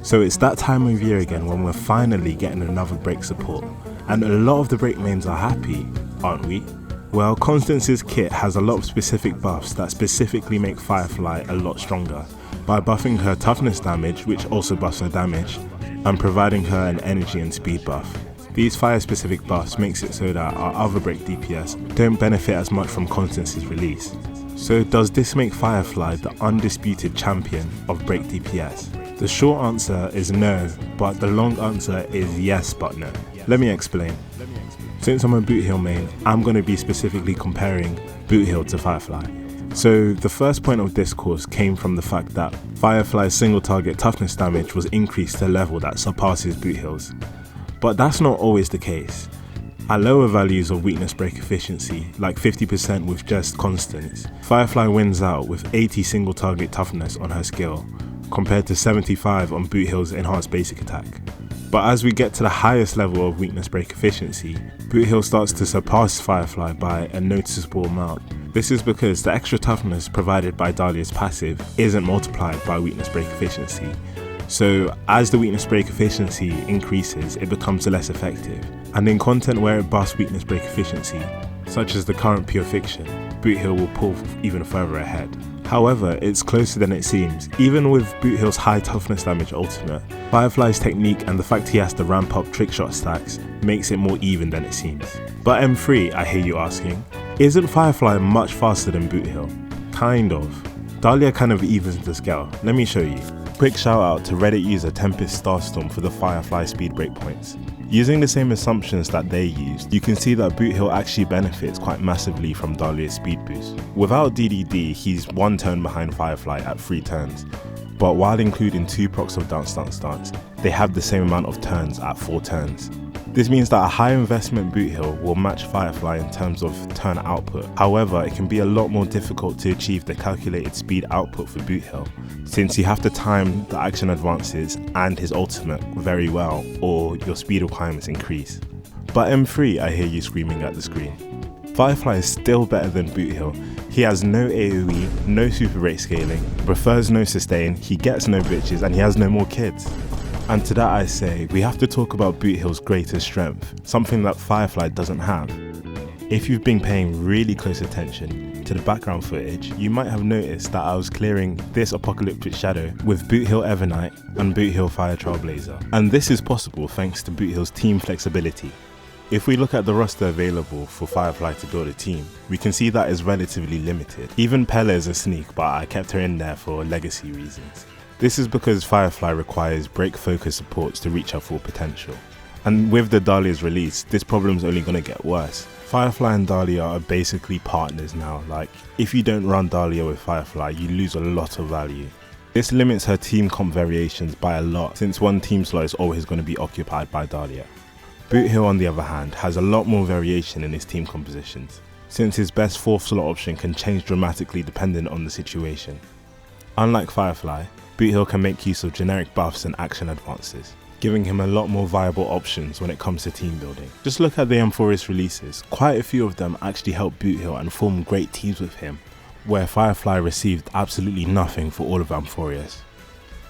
So it's that time of year again when we're finally getting another break support, and a lot of the break mains are happy, aren't we? Well, Constance's kit has a lot of specific buffs that specifically make Firefly a lot stronger, by buffing her toughness damage, which also buffs her damage, and providing her an energy and speed buff. These fire specific buffs makes it so that our other break DPS don't benefit as much from Constance's release. So does this make Firefly the undisputed champion of break DPS? The short answer is no, but the long answer is yes but no. Let me explain. Since I'm a Boothill main, I'm going to be specifically comparing Boothill to Firefly. So the first point of discourse came from the fact that Firefly's single target toughness damage was increased to a level that surpasses Boothill's. But that's not always the case. At lower values of weakness break efficiency, like 50% with just Constance, Firefly wins out with 80 single target toughness on her skill, compared to 75 on Boothill's enhanced basic attack. But as we get to the highest level of weakness break efficiency, Boothill starts to surpass Firefly by a noticeable amount. This is because the extra toughness provided by Dahlia's passive isn't multiplied by weakness break efficiency. So as the weakness break efficiency increases, it becomes less effective. And in content where it buffs weakness break efficiency, such as the current Pure Fiction, Boothill will pull even further ahead. However, it's closer than it seems. Even with Boothill's high toughness damage ultimate, Firefly's technique and the fact he has to ramp up trickshot stacks makes it more even than it seems. But M3, I hear you asking, isn't Firefly much faster than Boothill? Kind of. Dahlia kind of evens the scale. Let me show you. Quick shout out to Reddit user Tempest Starstorm for the Firefly speed breakpoints. Using the same assumptions that they used, you can see that Boothill actually benefits quite massively from Dahlia's speed boost. Without DDD, he's 1 turn behind Firefly at 3 turns, but while including 2 procs of dance, they have the same amount of turns at 4 turns. This means that a high investment Boothill will match Firefly in terms of turn output. However, it can be a lot more difficult to achieve the calculated speed output for Boothill, since you have to time the action advances and his ultimate very well, or your speed requirements increase. But M3, I hear you screaming at the screen. Firefly is still better than Boothill. He has no AoE, no super rate scaling, prefers no sustain, he gets no bitches, and he has no more kids. And to that I say, we have to talk about Boothill's greatest strength, something that Firefly doesn't have. If you've been paying really close attention to the background footage, you might have noticed that I was clearing this apocalyptic shadow with Boothill Evernight and Boothill Fire Trailblazer. And this is possible thanks to Boothill's team flexibility. If we look at the roster available for Firefly to build a team, we can see that is relatively limited. Even Pella is a sneak, but I kept her in there for legacy reasons. This is because Firefly requires break focus supports to reach her full potential. And with the Dahlia's release, this problem's only going to get worse. Firefly and Dahlia are basically partners now. Like, if you don't run Dahlia with Firefly, you lose a lot of value. This limits her team comp variations by a lot, since one team slot is always going to be occupied by Dahlia. Boothill, on the other hand, has a lot more variation in his team compositions, since his best 4th slot option can change dramatically depending on the situation. Unlike Firefly, Boothill can make use of generic buffs and action advances, giving him a lot more viable options when it comes to team building. Just look at the Amphorius releases, quite a few of them actually help Boothill and form great teams with him, where Firefly received absolutely nothing for all of Amphorius.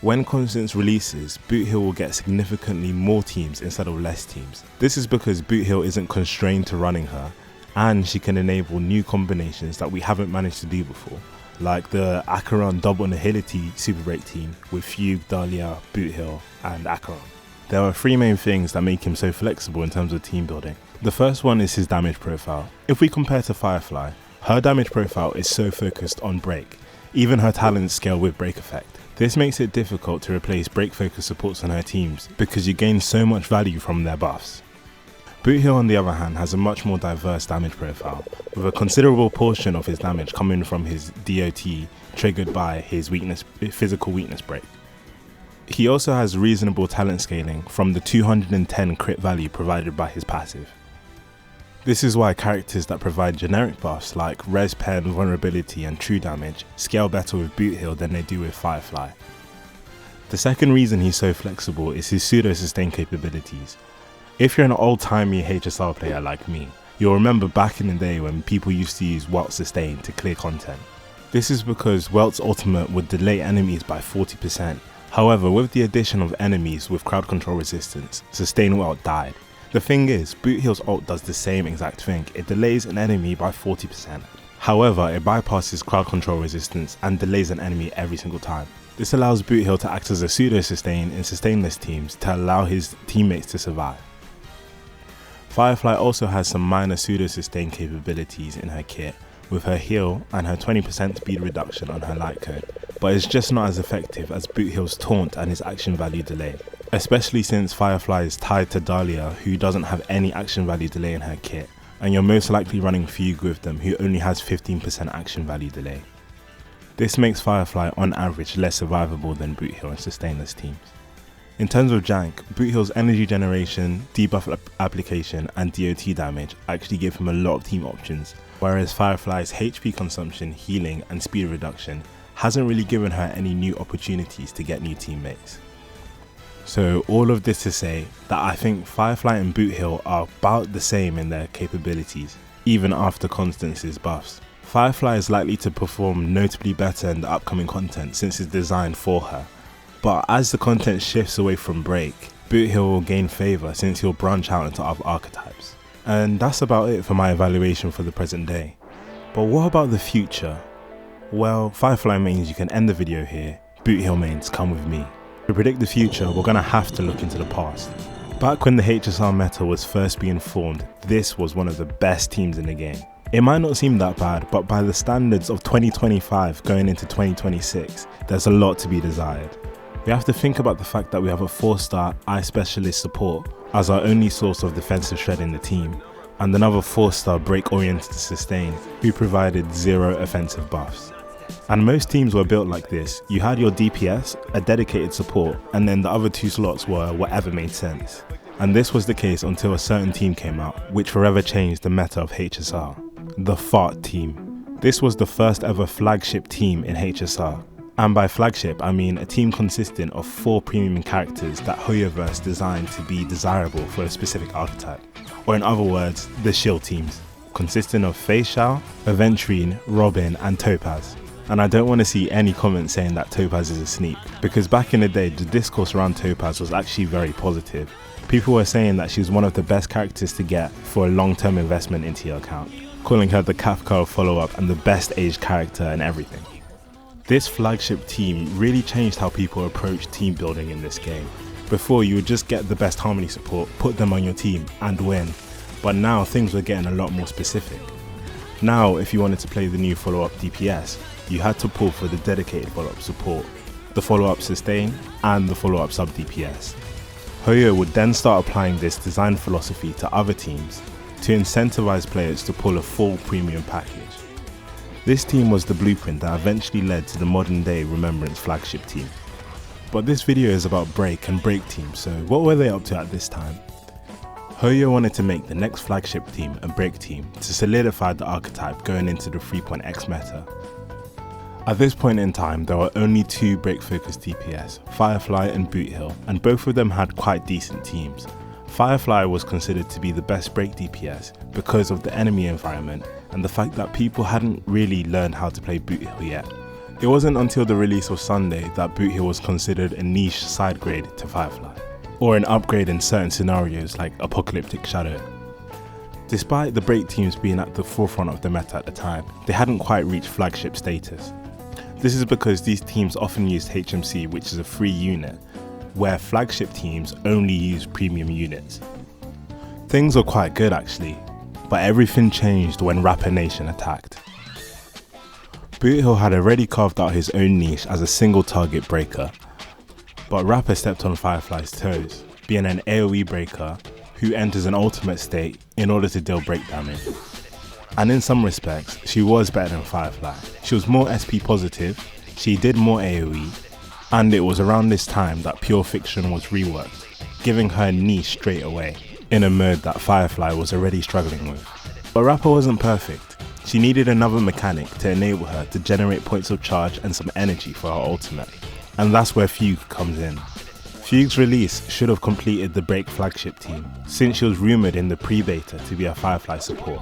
When Constance releases, Boothill will get significantly more teams instead of less teams. This is because Boothill isn't constrained to running her, and she can enable new combinations that we haven't managed to do before, like the Acheron double Nihility super break team with Fugue, Dahlia, Boothill, and Acheron. There are 3 main things that make him so flexible in terms of team building. The first one is his damage profile. If we compare to Firefly, her damage profile is so focused on break. Even her talents scale with break effect. This makes it difficult to replace break focus supports on her teams because you gain so much value from their buffs. Boothill, on the other hand, has a much more diverse damage profile, with a considerable portion of his damage coming from his DOT triggered by his physical weakness break. He also has reasonable talent scaling from the 210 crit value provided by his passive. This is why characters that provide generic buffs like Res Pen, Vulnerability and True Damage scale better with Boothill than they do with Firefly. The second reason he's so flexible is his pseudo-sustain capabilities. If you're an old-timey HSR player like me, you'll remember back in the day when people used to use Welt Sustain to clear content. This is because Welt's ultimate would delay enemies by 40%, However, with the addition of enemies with crowd control resistance, Sustainable ult died. The thing is, Boothill's ult does the same exact thing, it delays an enemy by 40%. However, it bypasses crowd control resistance and delays an enemy every single time. This allows Boothill to act as a pseudo-sustain in sustainless teams to allow his teammates to survive. Firefly also has some minor pseudo-sustain capabilities in her kit, with her heal and her 20% speed reduction on her light cone, but it's just not as effective as Boothill's taunt and his action value delay, especially since Firefly is tied to Dahlia, who doesn't have any action value delay in her kit, and you're most likely running Fugue with them, who only has 15% action value delay. This makes Firefly on average less survivable than Boothill in sustainless teams. In terms of jank, Boothill's energy generation, debuff application and DOT damage actually give him a lot of team options, whereas Firefly's HP consumption, healing and speed reduction hasn't really given her any new opportunities to get new teammates. So all of this to say that I think Firefly and Boothill are about the same in their capabilities, even after Constance's buffs. Firefly is likely to perform notably better in the upcoming content since it's designed for her. But as the content shifts away from Break, Boothill will gain favour since he'll branch out into other archetypes. And that's about it for my evaluation for the present day. But what about the future? Well, Firefly mains, you can end the video here. Boothill mains, come with me. To predict the future, we're gonna have to look into the past. Back when the HSR meta was first being formed, this was one of the best teams in the game. It might not seem that bad, but by the standards of 2025 going into 2026, there's a lot to be desired. We have to think about the fact that we have a 4-star Eye Specialist support as our only source of defensive shred in the team, and another 4-star break-oriented sustain who provided 0 offensive buffs. And most teams were built like this. You had your DPS, a dedicated support, and then the other 2 slots were whatever made sense. And this was the case until a certain team came out, which forever changed the meta of HSR. The Fart team. This was the first ever flagship team in HSR. And by flagship, I mean a team consisting of 4 premium characters that Hoyoverse designed to be desirable for a specific archetype. Or in other words, the shield teams, consisting of Facial, Aventurine, Robin and Topaz. And I don't want to see any comments saying that Topaz is a sneak, because back in the day the discourse around Topaz was actually very positive. People were saying that she's one of the best characters to get for a long-term investment into your account, calling her the Kafka follow-up and the best aged character and everything. This flagship team really changed how people approach team building in this game. Before, you would just get the best Harmony support, put them on your team and win, but now things were getting a lot more specific. Now if you wanted to play the new follow-up DPS, you had to pull for the dedicated follow-up support, the follow-up sustain and the follow-up sub DPS. Hoyo would then start applying this design philosophy to other teams to incentivize players to pull a full premium package. This team was the blueprint that eventually led to the modern day Remembrance flagship team. But this video is about Break and Break team, so what were they up to at this time? Hoyo wanted to make the next flagship team a Break team to solidify the archetype going into the 3.x meta. At this point in time, there were only 2 Break focused DPS, Firefly and Boothill, and both of them had quite decent teams. Firefly was considered to be the best Break DPS because of the enemy environment and the fact that people hadn't really learned how to play Boothill yet. It wasn't until the release of Sunday that Boothill was considered a niche side grade to Firefly, or an upgrade in certain scenarios like Apocalyptic Shadow. Despite the Break teams being at the forefront of the meta at the time, they hadn't quite reached flagship status. This is because these teams often used HMC, which is a free unit, where flagship teams only use premium units. Things were quite good actually, but everything changed when Rapper Nation attacked. Boothill had already carved out his own niche as a single target breaker, but Rapper stepped on Firefly's toes, being an AoE breaker who enters an ultimate state in order to deal break damage. And in some respects, she was better than Firefly. She was more SP positive, she did more AoE, and it was around this time that Pure Fiction was reworked, giving her a niche straight away, in a mode that Firefly was already struggling with. But Rapper wasn't perfect. She needed another mechanic to enable her to generate points of charge and some energy for her ultimate, and that's where Fugue comes in. Fugue's release should have completed the Break flagship team, since she was rumoured in the pre-beta to be a Firefly support.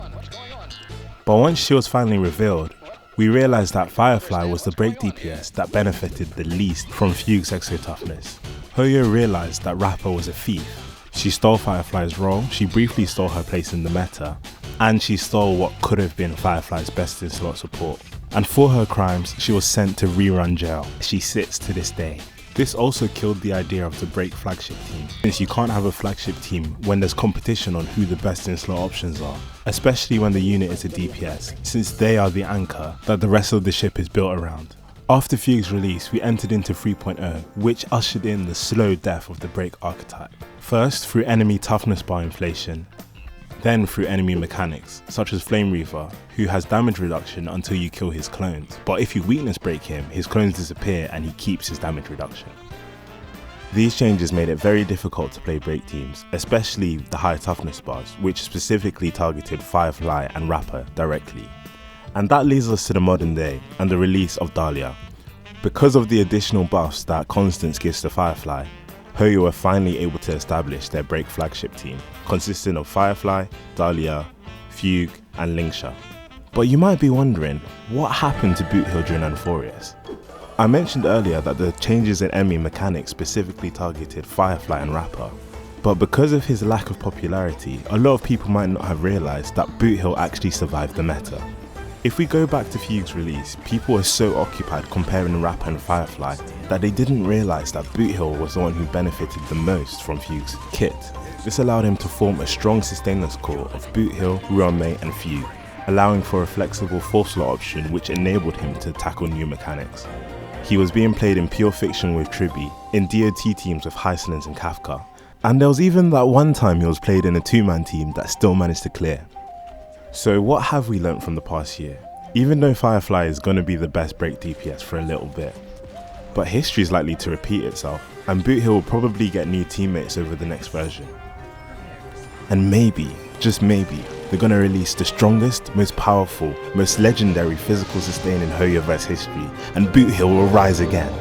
But once she was finally revealed, we realised that Firefly was the break DPS that benefited the least from Fugue's exo toughness. Hoyo realised that Rapper was a thief. She stole Firefly's role, she briefly stole her place in the meta, and she stole what could have been Firefly's best in slot support. And for her crimes, she was sent to rerun jail. She sits to this day. This also killed the idea of the break flagship team, since you can't have a flagship team when there's competition on who the best in slot options are, especially when the unit is a DPS, since they are the anchor that the rest of the ship is built around. After Fugue's release, we entered into 3.0, which ushered in the slow death of the break archetype. First through enemy toughness bar inflation, then through enemy mechanics, such as Flame Reaver, who has damage reduction until you kill his clones, but if you weakness break him, his clones disappear and he keeps his damage reduction. These changes made it very difficult to play break teams, especially the high toughness bars, which specifically targeted Firefly and Rapper directly. And that leads us to the modern day and the release of Dahlia. Because of the additional buffs that Constance gives to Firefly, Hoyo were finally able to establish their break flagship team, consisting of Firefly, Dahlia, Fugue and Lingsha. But you might be wondering, what happened to Boothill during Anthorius? I mentioned earlier that the changes in enemy mechanics specifically targeted Firefly and Rapper, but because of his lack of popularity, a lot of people might not have realised that Boothill actually survived the meta. If we go back to Fugue's release, people were so occupied comparing Rapper and Firefly that they didn't realise that Boothill was the one who benefited the most from Fugue's kit. This allowed him to form a strong sustainless core of Boothill, Ruan Mei and Fugue, allowing for a flexible 4-slot option which enabled him to tackle new mechanics. He was being played in pure fiction with Tribi, in DOT teams with Hysolins and Kafka, and there was even that one time he was played in a 2-man team that still managed to clear. So what have we learnt from the past year? Even though Firefly is going to be the best break DPS for a little bit, but history is likely to repeat itself, and Boothill will probably get new teammates over the next version. And maybe, just maybe, they're going to release the strongest, most powerful, most legendary physical sustain in Hoyoverse history, and Boothill will rise again.